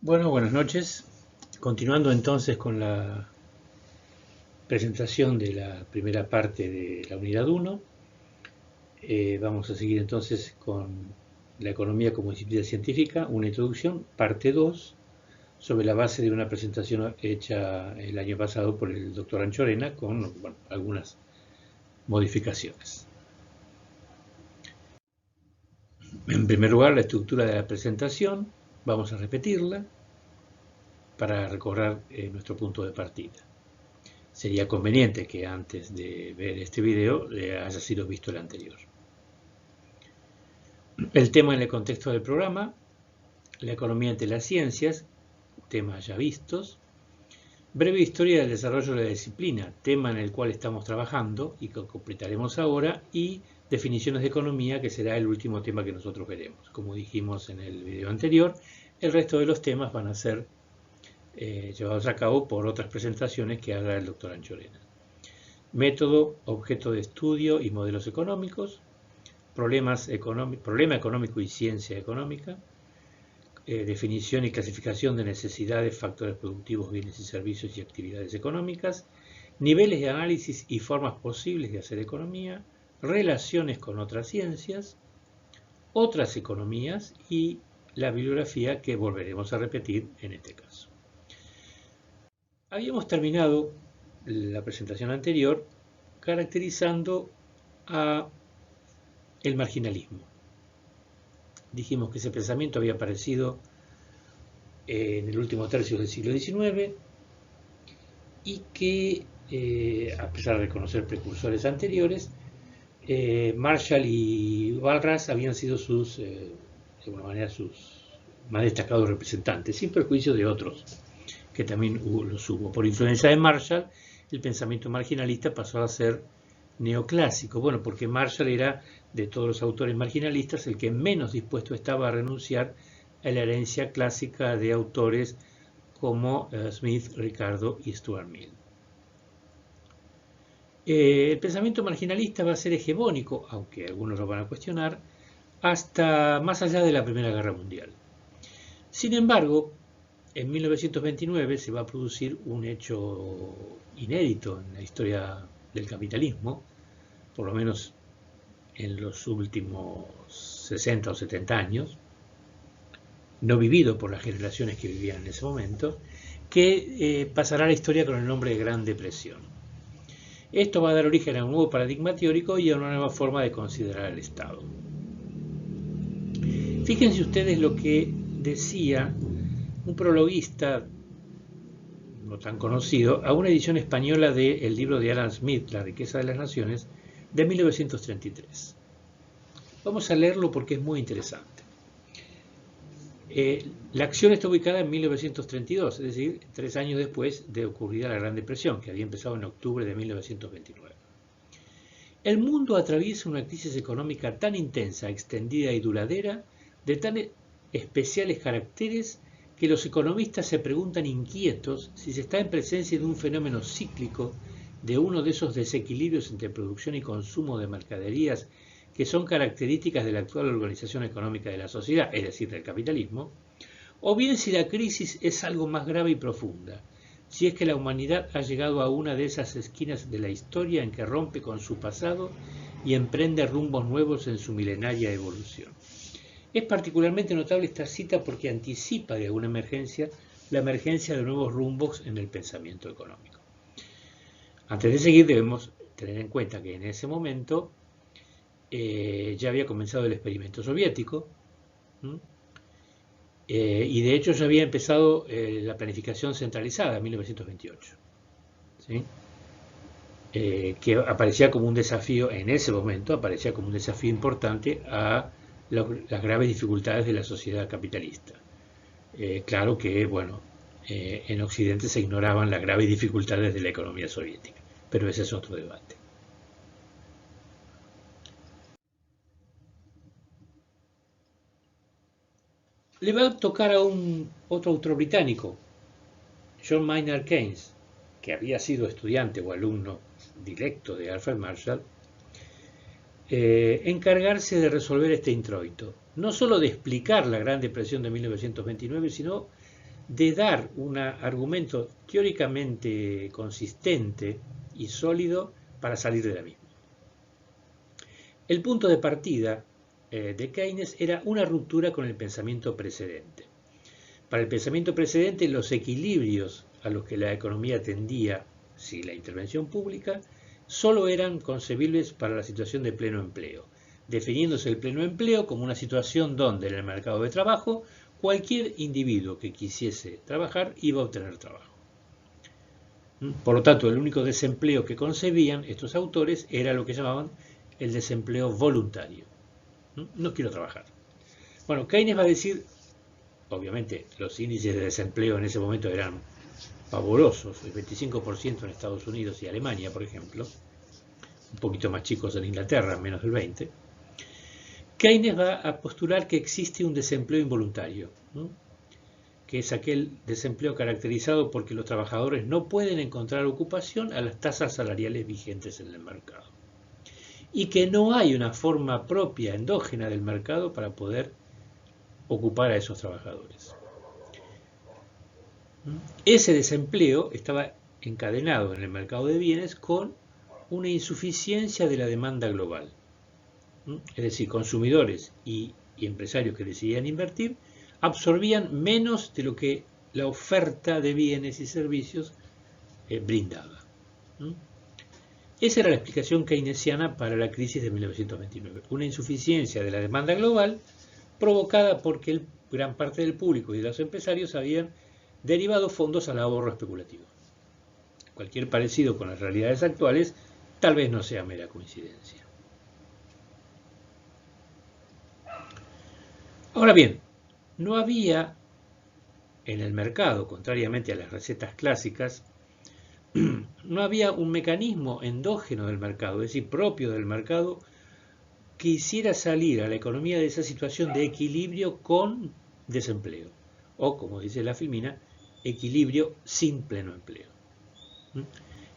Bueno, buenas noches. Continuando entonces con la presentación de la primera parte de la unidad 1, vamos a seguir entonces con la economía como disciplina científica, una introducción, parte 2, sobre la base de una presentación hecha el año pasado por el doctor Anchorena con algunas modificaciones. En primer lugar, la estructura de la presentación, vamos a repetirla para recordar nuestro punto de partida. Sería conveniente que antes de ver este video haya sido visto el anterior. El tema en el contexto del programa, la economía entre las ciencias, temas ya vistos. Breve historia del desarrollo de la disciplina, tema en el cual estamos trabajando y que completaremos ahora, y definiciones de economía, que será el último tema que nosotros veremos. Como dijimos en el video anterior, el resto de los temas van a ser llevados a cabo por otras presentaciones que haga el doctor Anchorena. Método, objeto de estudio y modelos económicos, problema económico y ciencia económica, definición y clasificación de necesidades, factores productivos, bienes y servicios y actividades económicas, niveles de análisis y formas posibles de hacer economía, relaciones con otras ciencias, otras economías y la bibliografía que volveremos a repetir en este caso. Habíamos terminado la presentación anterior caracterizando a el marginalismo. Dijimos que ese pensamiento había aparecido en el último tercio del siglo XIX y que, a pesar de conocer precursores anteriores, Marshall y Walras habían sido de alguna manera, sus más destacados representantes, sin perjuicio de otros que también los hubo. Por influencia de Marshall, el pensamiento marginalista pasó a ser neoclásico. Bueno, porque Marshall era, de todos los autores marginalistas, el que menos dispuesto estaba a renunciar a la herencia clásica de autores como Smith, Ricardo y Stuart Mill. El pensamiento marginalista va a ser hegemónico, aunque algunos lo van a cuestionar, hasta más allá de la Primera Guerra Mundial. Sin embargo, en 1929 se va a producir un hecho inédito en la historia del capitalismo, por lo menos en los últimos 60 o 70 años, no vivido por las generaciones que vivían en ese momento, que pasará a la historia con el nombre de Gran Depresión. Esto va a dar origen a un nuevo paradigma teórico y a una nueva forma de considerar el Estado. Fíjense ustedes lo que decía un prologuista no tan conocido a una edición española del libro de Adam Smith, La riqueza de las naciones, de 1933. Vamos a leerlo porque es muy interesante. La acción está ubicada en 1932, es decir, 3 años después de ocurrida la Gran Depresión, que había empezado en octubre de 1929. El mundo atraviesa una crisis económica tan intensa, extendida y duradera, de tan especiales caracteres, que los economistas se preguntan inquietos si se está en presencia de un fenómeno cíclico, de uno de esos desequilibrios entre producción y consumo de mercaderías que son características de la actual organización económica de la sociedad, es decir, del capitalismo, o bien si la crisis es algo más grave y profunda, si es que la humanidad ha llegado a una de esas esquinas de la historia en que rompe con su pasado y emprende rumbos nuevos en su milenaria evolución. Es particularmente notable esta cita porque anticipa de alguna emergencia la emergencia de nuevos rumbos en el pensamiento económico. Antes de seguir, debemos tener en cuenta que en ese momento ya había comenzado el experimento soviético y de hecho ya había empezado la planificación centralizada en 1928, ¿sí? Que aparecía como un desafío, en ese momento aparecía como un desafío importante a las graves dificultades de la sociedad capitalista. Claro que, bueno, en Occidente se ignoraban las graves dificultades de la economía soviética, pero ese es otro debate. Le va a tocar a otro autor británico, John Maynard Keynes, que había sido estudiante o alumno directo de Alfred Marshall, encargarse de resolver este introito. No solo de explicar la Gran Depresión de 1929, sino de dar un argumento teóricamente consistente y sólido para salir de la misma. El punto de partida de Keynes era una ruptura con el pensamiento precedente. Para el pensamiento precedente, los equilibrios a los que la economía tendía, sin la intervención pública, solo eran concebibles para la situación de pleno empleo, definiéndose el pleno empleo como una situación donde en el mercado de trabajo cualquier individuo que quisiese trabajar iba a obtener trabajo. Por lo tanto, el único desempleo que concebían estos autores era lo que llamaban el desempleo voluntario. No quiero trabajar. Bueno, Keynes va a decir, obviamente los índices de desempleo en ese momento eran pavorosos, el 25% en Estados Unidos y Alemania, por ejemplo, un poquito más chicos en Inglaterra, menos del 20%. Keynes va a postular que existe un desempleo involuntario, ¿no? Que es aquel desempleo caracterizado porque los trabajadores no pueden encontrar ocupación a las tasas salariales vigentes en el mercado, y que no hay una forma propia, endógena del mercado para poder ocupar a esos trabajadores. Ese desempleo estaba encadenado en el mercado de bienes con una insuficiencia de la demanda global. Es decir, consumidores y empresarios que decidían invertir absorbían menos de lo que la oferta de bienes y servicios brindaba. Esa era la explicación keynesiana para la crisis de 1929. Una insuficiencia de la demanda global provocada porque gran parte del público y de los empresarios habían derivado fondos al ahorro especulativo. Cualquier parecido con las realidades actuales tal vez no sea mera coincidencia. Ahora bien, no había en el mercado, contrariamente a las recetas clásicas, no había un mecanismo endógeno del mercado, es decir, propio del mercado, que hiciera salir a la economía de esa situación de equilibrio con desempleo, o, como dice la Filmina, equilibrio sin pleno empleo.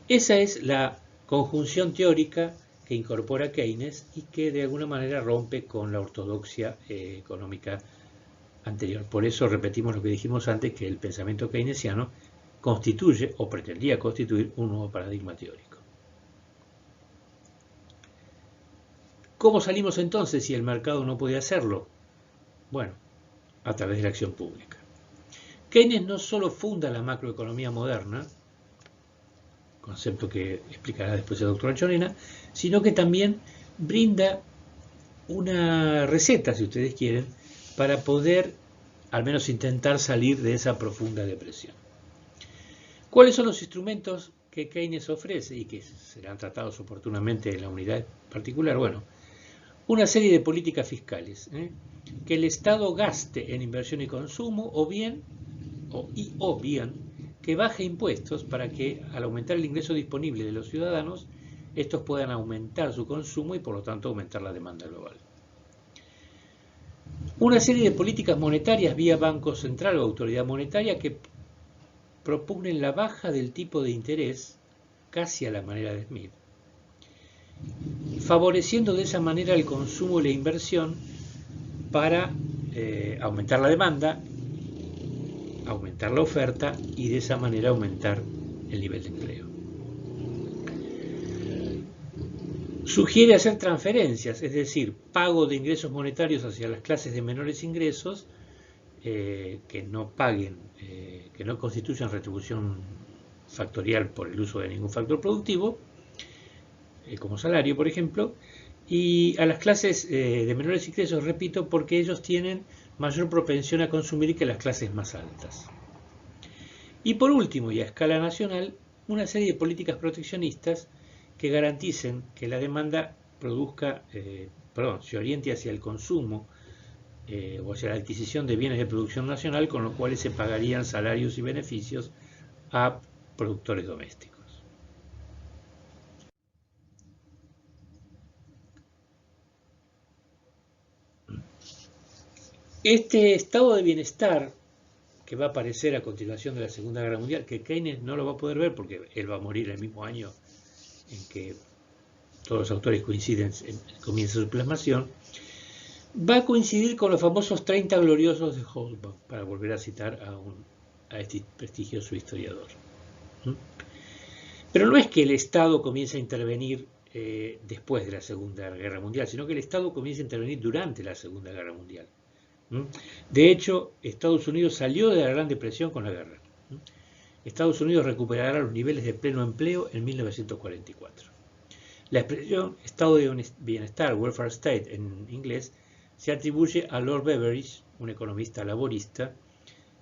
Esa es la conjunción teórica que incorpora Keynes y que de alguna manera rompe con la ortodoxia económica anterior. Por eso repetimos lo que dijimos antes, que el pensamiento keynesiano constituye o pretendía constituir un nuevo paradigma teórico. ¿Cómo salimos entonces si el mercado no puede hacerlo? Bueno, a través de la acción pública. Keynes no solo funda la macroeconomía moderna, concepto que explicará después el doctor Anchorena, sino que también brinda una receta, si ustedes quieren, para poder al menos intentar salir de esa profunda depresión. ¿Cuáles son los instrumentos que Keynes ofrece y que serán tratados oportunamente en la unidad particular? Bueno, una serie de políticas fiscales, que el Estado gaste en inversión y consumo o bien que baje impuestos para que al aumentar el ingreso disponible de los ciudadanos, estos puedan aumentar su consumo y por lo tanto aumentar la demanda global. Una serie de políticas monetarias vía Banco Central o Autoridad Monetaria que propugnen la baja del tipo de interés, casi a la manera de Smith, favoreciendo de esa manera el consumo y la inversión para aumentar la demanda, aumentar la oferta y de esa manera aumentar el nivel de empleo. Sugiere hacer transferencias, es decir, pago de ingresos monetarios hacia las clases de menores ingresos que no paguen, que no constituyan retribución factorial por el uso de ningún factor productivo, como salario, por ejemplo, y a las clases de menores ingresos, repito, porque ellos tienen mayor propensión a consumir que las clases más altas. Y por último, y a escala nacional, una serie de políticas proteccionistas que garanticen que la demanda se oriente hacia el consumo o hacia la adquisición de bienes de producción nacional, con los cuales se pagarían salarios y beneficios a productores domésticos. Este estado de bienestar que va a aparecer a continuación de la Segunda Guerra Mundial, que Keynes no lo va a poder ver porque él va a morir el mismo año en que todos los autores coinciden en el comienzo de su plasmación, va a coincidir con los famosos 30 gloriosos de Hobsbawm, para volver a citar a un a este prestigioso historiador. Pero no es que el Estado comience a intervenir después de la Segunda Guerra Mundial, sino que el Estado comienza a intervenir durante la Segunda Guerra Mundial. De hecho, Estados Unidos salió de la Gran Depresión con la guerra. Estados Unidos recuperará los niveles de pleno empleo en 1944. La expresión estado de bienestar, welfare state en inglés, se atribuye a Lord Beveridge, un economista laborista,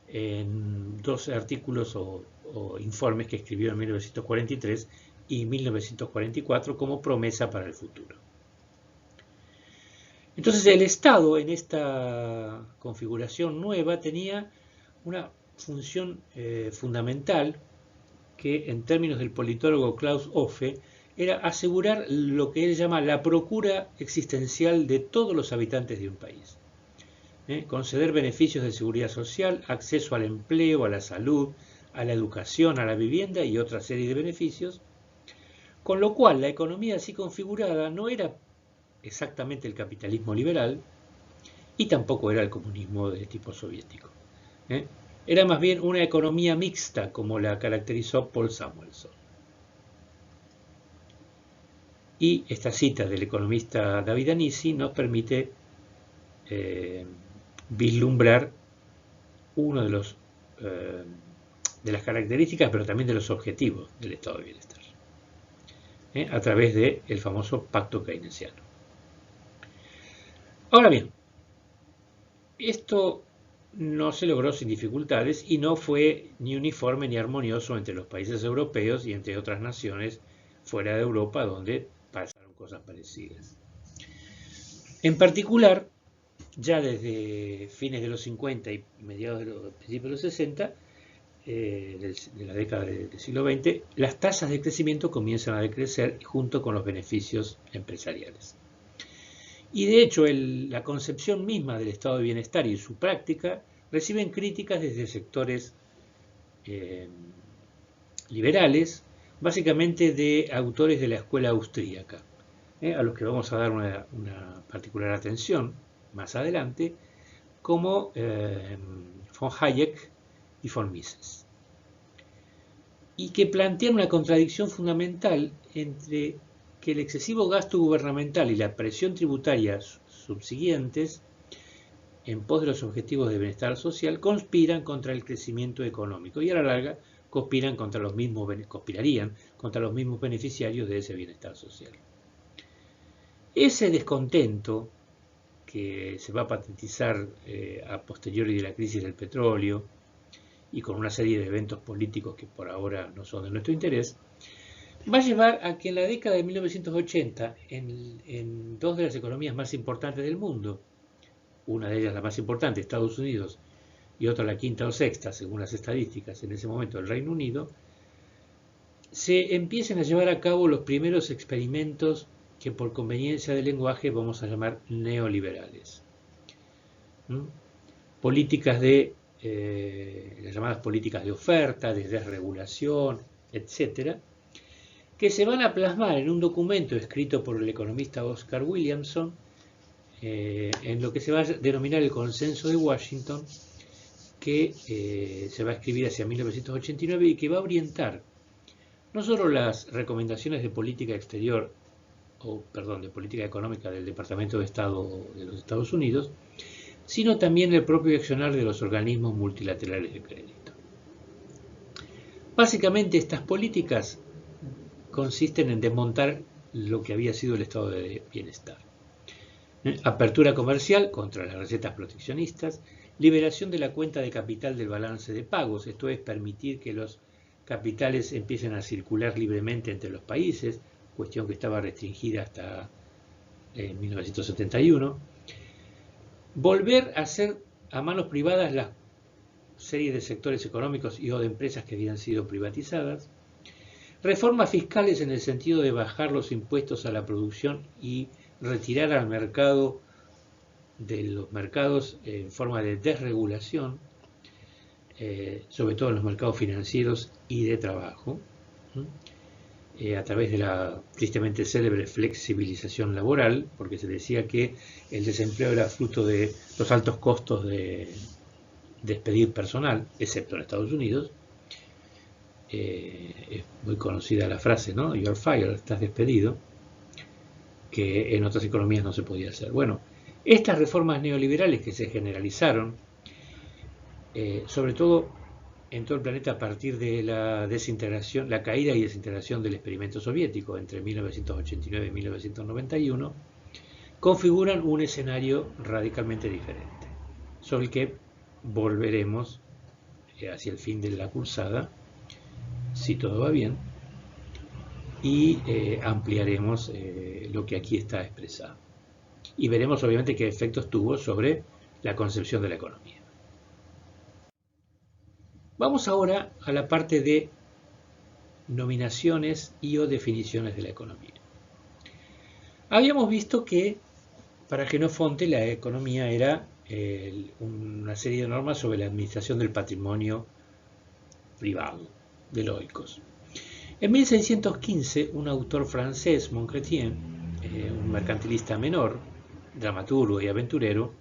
en dos artículos o informes que escribió en 1943 y 1944 como promesa para el futuro. Entonces el Estado en esta configuración nueva tenía una función fundamental que en términos del politólogo Klaus Offe era asegurar lo que él llama la procura existencial de todos los habitantes de un país. Conceder beneficios de seguridad social, acceso al empleo, a la salud, a la educación, a la vivienda y otra serie de beneficios, con lo cual la economía así configurada no era exactamente el capitalismo liberal y tampoco era el comunismo de tipo soviético. Era más bien una economía mixta, como la caracterizó Paul Samuelson. Y esta cita del economista David Anisi nos permite vislumbrar uno de las características, pero también de los objetivos del estado de bienestar, a través del famoso pacto keynesiano. Ahora bien, esto no se logró sin dificultades y no fue ni uniforme ni armonioso entre los países europeos y entre otras naciones fuera de Europa donde pasaron cosas parecidas. En particular, ya desde fines de los 50 y mediados de los principios de los 60, de la década del siglo XX, las tasas de crecimiento comienzan a decrecer junto con los beneficios empresariales. Y de hecho, la concepción misma del estado de bienestar y su práctica reciben críticas desde sectores liberales, básicamente de autores de la escuela austríaca, a los que vamos a dar una particular atención más adelante, como von Hayek y von Mises, y que plantean una contradicción fundamental entre que el excesivo gasto gubernamental y la presión tributaria subsiguientes en pos de los objetivos de bienestar social conspiran contra el crecimiento económico y a la larga conspirarían contra los mismos beneficiarios de ese bienestar social. Ese descontento que se va a patentizar a posteriori de la crisis del petróleo y con una serie de eventos políticos que por ahora no son de nuestro interés, va a llevar a que en la década de 1980, en dos de las economías más importantes del mundo, una de ellas la más importante, Estados Unidos, y otra la quinta o sexta, según las estadísticas, en ese momento el Reino Unido, se empiecen a llevar a cabo los primeros experimentos que por conveniencia del lenguaje vamos a llamar neoliberales. Políticas las llamadas políticas de oferta, de desregulación, etcétera, que se van a plasmar en un documento escrito por el economista Oscar Williamson, en lo que se va a denominar el Consenso de Washington, que se va a escribir hacia 1989 y que va a orientar no solo las recomendaciones de política exterior, de política económica del Departamento de Estado de los Estados Unidos, sino también el propio accionar de los organismos multilaterales de crédito. Básicamente estas políticas consisten en desmontar lo que había sido el estado de bienestar. Apertura comercial contra las recetas proteccionistas, liberación de la cuenta de capital del balance de pagos, esto es permitir que los capitales empiecen a circular libremente entre los países, cuestión que estaba restringida hasta 1971. Volver a hacer a manos privadas la serie de sectores económicos y o de empresas que habían sido privatizadas. Reformas fiscales en el sentido de bajar los impuestos a la producción y retirar al mercado de los mercados en forma de desregulación, sobre todo en los mercados financieros y de trabajo, a través de la tristemente célebre flexibilización laboral, porque se decía que el desempleo era fruto de los altos costos de despedir personal, excepto en Estados Unidos. Es muy conocida la frase, ¿no? You're fired, estás despedido, que en otras economías no se podía hacer. Bueno, estas reformas neoliberales que se generalizaron, sobre todo en todo el planeta a partir de la desintegración, la caída y desintegración del experimento soviético entre 1989 y 1991, configuran un escenario radicalmente diferente, sobre el que volveremos hacia el fin de la cursada, si todo va bien, y ampliaremos lo que aquí está expresado. Y veremos obviamente qué efectos tuvo sobre la concepción de la economía. Vamos ahora a la parte de nominaciones y o definiciones de la economía. Habíamos visto que para Genofonte la economía era una serie de normas sobre la administración del patrimonio privado, del oikos. En 1615, un autor francés, Montcretien, un mercantilista menor, dramaturgo y aventurero,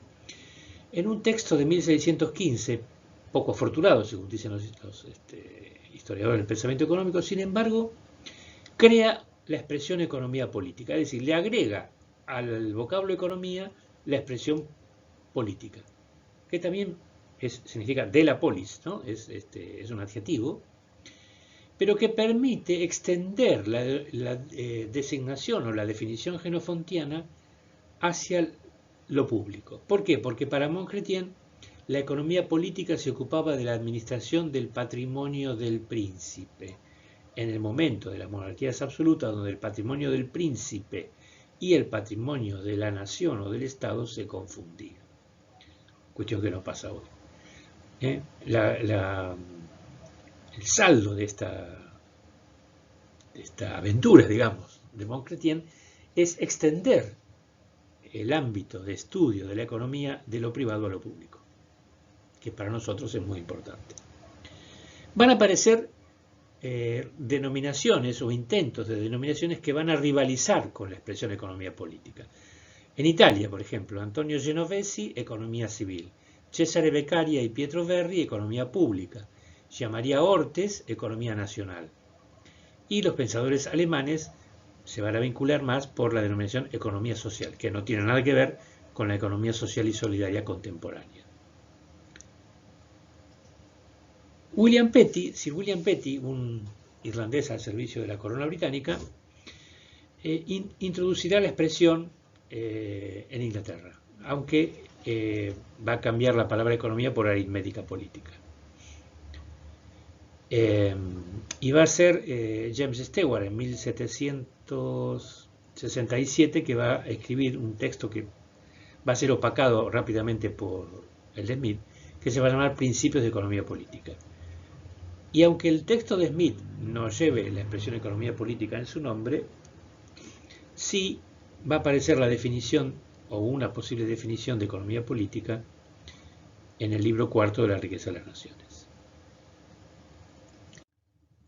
en un texto de 1615, poco afortunado, según dicen los historiadores del pensamiento económico, sin embargo, crea la expresión economía política, es decir, le agrega al vocablo economía la expresión política, que también significa de la polis, ¿no? Es un adjetivo, pero que permite extender la designación o la definición genofontiana hacia lo público. ¿Por qué? Porque para Montcretien la economía política se ocupaba de la administración del patrimonio del príncipe. En el momento de las monarquías absolutas, donde el patrimonio del príncipe y el patrimonio de la nación o del Estado se confundían. Cuestión que no pasa hoy. El saldo de esta aventura, digamos, de Montcretien es extender el ámbito de estudio de la economía de lo privado a lo público, que para nosotros es muy importante. Van a aparecer denominaciones o intentos de denominaciones que van a rivalizar con la expresión economía política. En Italia, por ejemplo, Antonio Genovesi, economía civil, Cesare Beccaria y Pietro Verri, economía pública, Jean-Marie Ortes, economía nacional. Y los pensadores alemanes se van a vincular más por la denominación economía social, que no tiene nada que ver con la economía social y solidaria contemporánea. Sir William Petty, un irlandés al servicio de la corona británica, introducirá la expresión en Inglaterra, aunque va a cambiar la palabra economía por aritmética política. Y va a ser James Stewart en 1767 que va a escribir un texto que va a ser opacado rápidamente por el de Smith, que se va a llamar Principios de Economía Política. Y aunque el texto de Smith no lleve la expresión economía política en su nombre, sí va a aparecer la definición o una posible definición de economía política en el libro cuarto de la riqueza de las naciones.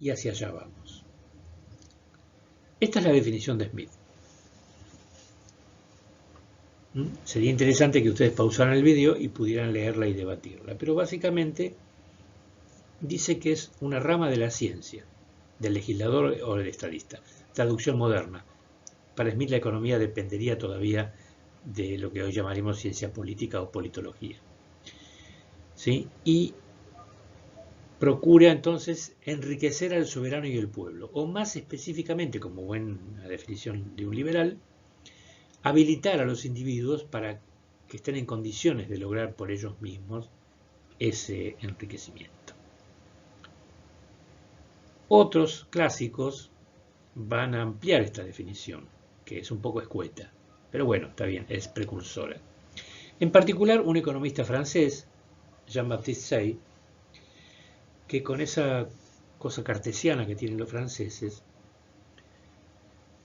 Y hacia allá vamos. Esta es la definición de Smith. Sería interesante que ustedes pausaran el vídeo y pudieran leerla y debatirla, pero básicamente dice que es una rama de la ciencia, del legislador o del estadista. Traducción moderna. Para Smith la economía dependería todavía de lo que hoy llamaremos ciencia política o politología. ¿Sí? Y procura entonces enriquecer al soberano y el pueblo, o más específicamente, como buena definición de un liberal, habilitar a los individuos para que estén en condiciones de lograr por ellos mismos ese enriquecimiento. Otros clásicos van a ampliar esta definición, que es un poco escueta, pero bueno, está bien, es precursora. En particular, un economista francés, Jean-Baptiste Say, que con esa cosa cartesiana que tienen los franceses,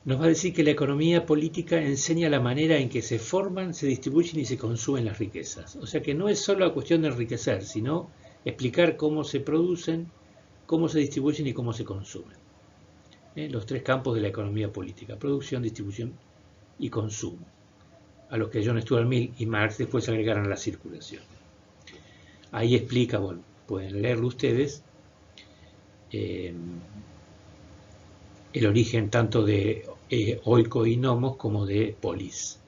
nos va a decir que la economía política enseña la manera en que se forman, se distribuyen y se consumen las riquezas. O sea que no es solo la cuestión de enriquecer, sino explicar cómo se producen, cómo se distribuyen y cómo se consumen. Los tres campos de la economía política: producción, distribución y consumo, a los que John Stuart Mill y Marx después agregaron la circulación. Ahí explica, bueno, pueden leerlo ustedes, el origen tanto de oiko y nomos como de polis.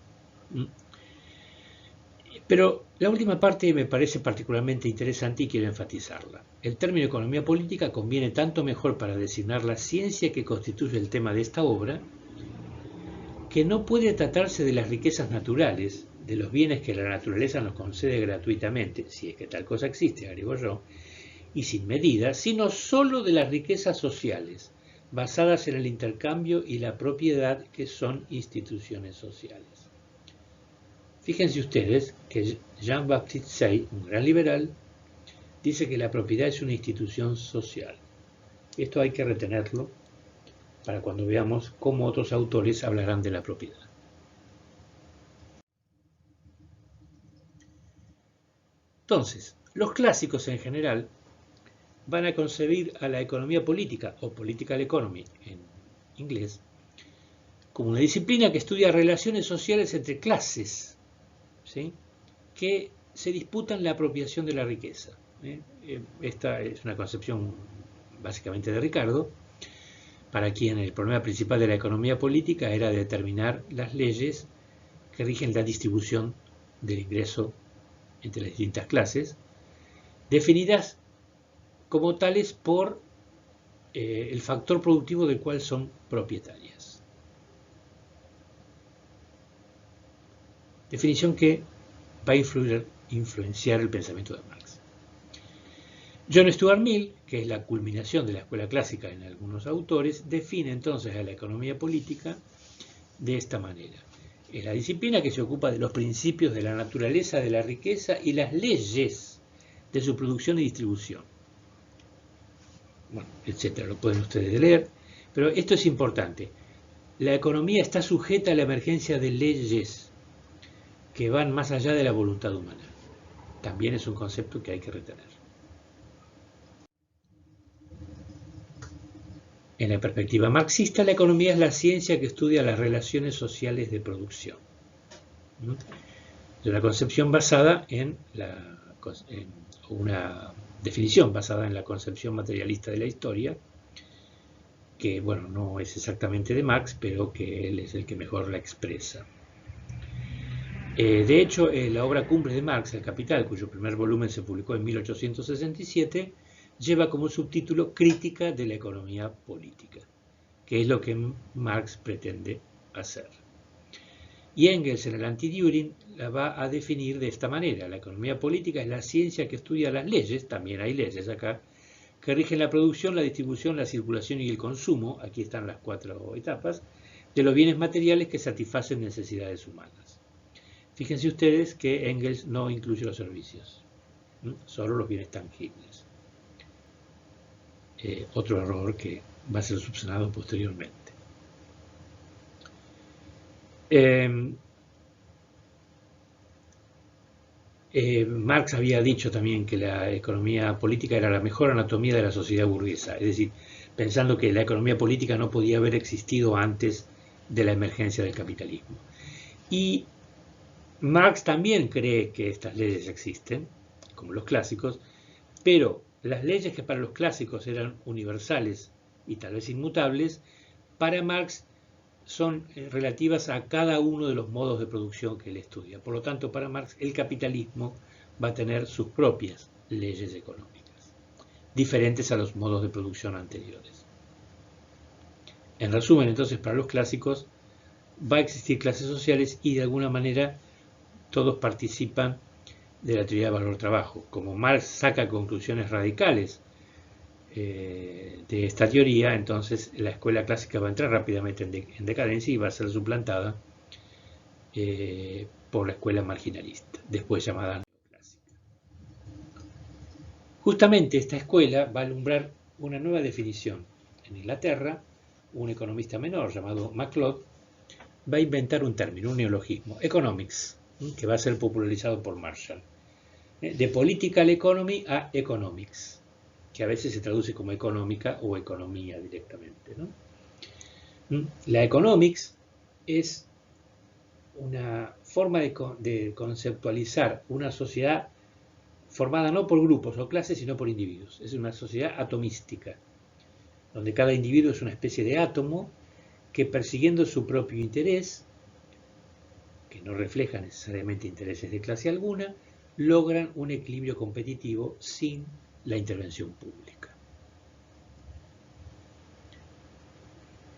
Pero la última parte me parece particularmente interesante y quiero enfatizarla. El término economía política conviene tanto mejor para designar la ciencia que constituye el tema de esta obra, que no puede tratarse de las riquezas naturales, de los bienes que la naturaleza nos concede gratuitamente, si es que tal cosa existe, agrego yo, y sin medida, sino sólo de las riquezas sociales, basadas en el intercambio y la propiedad que son instituciones sociales. Fíjense ustedes que Jean-Baptiste Say, un gran liberal, dice que la propiedad es una institución social. Esto hay que retenerlo para cuando veamos cómo otros autores hablarán de la propiedad. Entonces, los clásicos en general van a concebir a la economía política, o political economy en inglés, como una disciplina que estudia relaciones sociales entre clases, ¿sí?, que se disputan la apropiación de la riqueza. Esta es una concepción básicamente de Ricardo, para quien el problema principal de la economía política era determinar las leyes que rigen la distribución del ingreso entre las distintas clases, definidas como tales por el factor productivo del cual son propietarias. Definición que va a influenciar el pensamiento de Marx. John Stuart Mill, que es la culminación de la escuela clásica en algunos autores, define entonces a la economía política de esta manera. Es la disciplina que se ocupa de los principios de la naturaleza de la riqueza y las leyes de su producción y distribución. Bueno, etcétera, lo pueden ustedes leer, pero esto es importante. La economía está sujeta a la emergencia de leyes que van más allá de la voluntad humana. También es un concepto que hay que retener. En la perspectiva marxista, la economía es la ciencia que estudia las relaciones sociales de producción. De una concepción basada en una definición basada en la concepción materialista de la historia, que, bueno, no es exactamente de Marx, pero que él es el que mejor la expresa. De hecho, la obra cumbre de Marx, El Capital, cuyo primer volumen se publicó en 1867, lleva como subtítulo Crítica de la economía política, que es lo que Marx pretende hacer. Y Engels, en el Anti-Düring, la va a definir de esta manera: la economía política es la ciencia que estudia las leyes, también hay leyes acá, que rigen la producción, la distribución, la circulación y el consumo, aquí están las 4 etapas, de los bienes materiales que satisfacen necesidades humanas. Fíjense ustedes que Engels no incluye los servicios, solo los bienes tangibles. Otro error que va a ser subsanado posteriormente. Marx había dicho también que la economía política era la mejor anatomía de la sociedad burguesa, es decir, pensando que la economía política no podía haber existido antes de la emergencia del capitalismo. Y Marx también cree que estas leyes existen, como los clásicos, pero las leyes que para los clásicos eran universales y tal vez inmutables, para Marx son relativas a cada uno de los modos de producción que él estudia. Por lo tanto, para Marx, el capitalismo va a tener sus propias leyes económicas, diferentes a los modos de producción anteriores. En resumen, entonces, para los clásicos va a existir clases sociales y de alguna manera todos participan de la teoría de valor-trabajo. Como Marx saca conclusiones radicales de esta teoría, entonces la escuela clásica va a entrar rápidamente en decadencia y va a ser suplantada por la escuela marginalista, después llamada neoclásica. Justamente esta escuela va a alumbrar una nueva definición. En Inglaterra, un economista menor llamado MacLeod va a inventar un término, un neologismo, economics, que va a ser popularizado por Marshall. De political economy a economics, que a veces se traduce como económica o economía directamente, ¿no? La economics es una forma de conceptualizar una sociedad formada no por grupos o clases, sino por individuos. Es una sociedad atomística, donde cada individuo es una especie de átomo que, persiguiendo su propio interés, que no refleja necesariamente intereses de clase alguna, logran un equilibrio competitivo sin la intervención pública.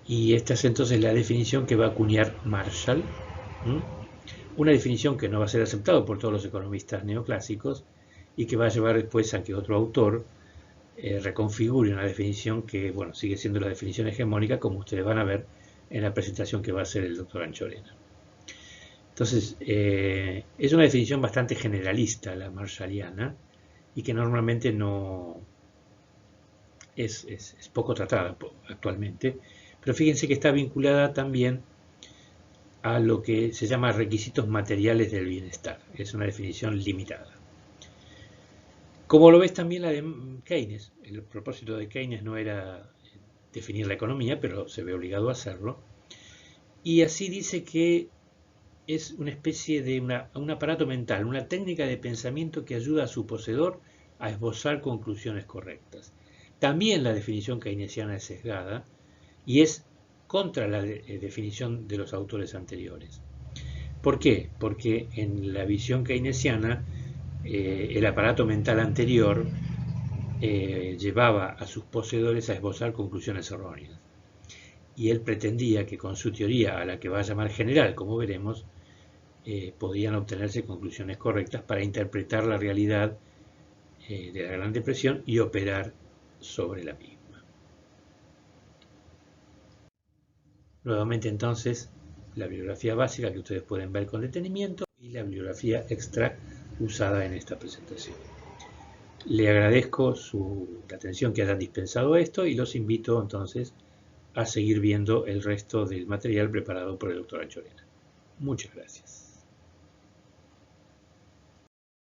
Y esta es entonces la definición que va a acuñar Marshall, una definición que no va a ser aceptada por todos los economistas neoclásicos y que va a llevar después a que otro autor reconfigure una definición que, bueno, sigue siendo la definición hegemónica, como ustedes van a ver en la presentación que va a hacer el doctor Anchorena. Entonces, es una definición bastante generalista, la marshalliana, y que normalmente no es poco tratada actualmente, pero fíjense que está vinculada también a lo que se llama requisitos materiales del bienestar. Es una definición limitada. Como lo ves también la de Keynes. El propósito de Keynes no era definir la economía, pero se ve obligado a hacerlo. Y así dice que es una especie de un aparato mental, una técnica de pensamiento que ayuda a su poseedor a esbozar conclusiones correctas. También la definición keynesiana es sesgada y es contra la definición de los autores anteriores. ¿Por qué? Porque en la visión keynesiana el aparato mental anterior llevaba a sus poseedores a esbozar conclusiones erróneas. Y él pretendía que con su teoría, a la que va a llamar general, como veremos, podían obtenerse conclusiones correctas para interpretar la realidad de la Gran Depresión y operar sobre la misma. Nuevamente entonces, la bibliografía básica que ustedes pueden ver con detenimiento y la bibliografía extra usada en esta presentación. Le agradezco la atención que hayan dispensado a esto y los invito entonces a seguir viendo el resto del material preparado por el doctor Anchorena. Muchas gracias.